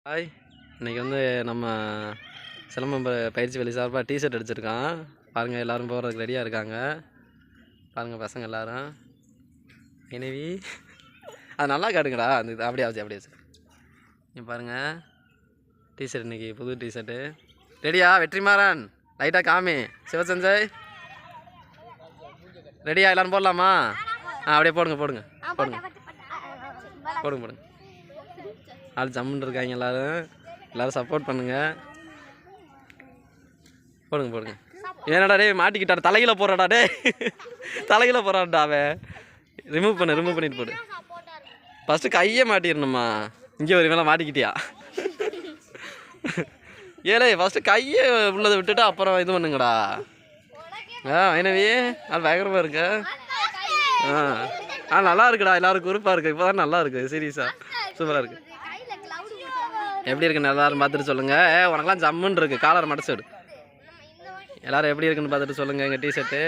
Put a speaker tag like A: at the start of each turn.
A: Hi, இன்றைக்கி வந்து நம்ம சிலம்பம் பயிற்சி வழி சார்பாக டிஷர்ட் அடிச்சிருக்கான். பாருங்கள், எல்லோரும் போகிறதுக்கு ரெடியாக இருக்காங்க. பாருங்கள் பசங்க எல்லோரும். எனவே அது நல்லா காட்டுங்கடா. அந்த இது அப்படியே வச்சு நீ பாருங்கள். டிஷர்ட் இன்றைக்கி புது டிஷர்ட்டு ரெடியா? வெற்றிமாறன் லைட்டாக காமி. சிவசஞ்சய் ரெடியா? எல்லோரும் போடலாமா? அப்படியே போடுங்க ஆள் ஜம்முன்னு இருக்காங்க. எல்லோரும் சப்போர்ட் பண்ணுங்கள். போடுங்க. ஏன்னாடா டே மாட்டிக்கிட்டார். தலையில போடுறாடா டே. தலையில போடுறான்டா அவன். ரிமூவ் பண்ணிட்டு போடு. ஃபஸ்ட்டு கையே மாட்டிடணுமா? இங்கே ஒரு வேலை மாட்டிக்கிட்டியா? ஏலே ஃபஸ்ட்டு கையே உள்ளதை விட்டுட்டு அப்புறம் இது பண்ணுங்கடா. எனவே அது பயங்கரமாக இருக்கு. நல்லா இருக்குடா. எல்லாரும் குரூப்பாக இருக்குது. இப்போ தான் நல்லா இருக்குது. சீரியஸாக சூப்பராக இருக்குது. எப்படி இருக்குன்னு எல்லாரும் பார்த்துட்டு சொல்லுங்கள். உனக்கெல்லாம் ஜம்முன்னு இருக்குது. காலரை மடச்சு விடு. எல்லோரும் எப்படி இருக்குன்னு பார்த்துட்டு சொல்லுங்கள். எங்கள் டிஷர்ட்டு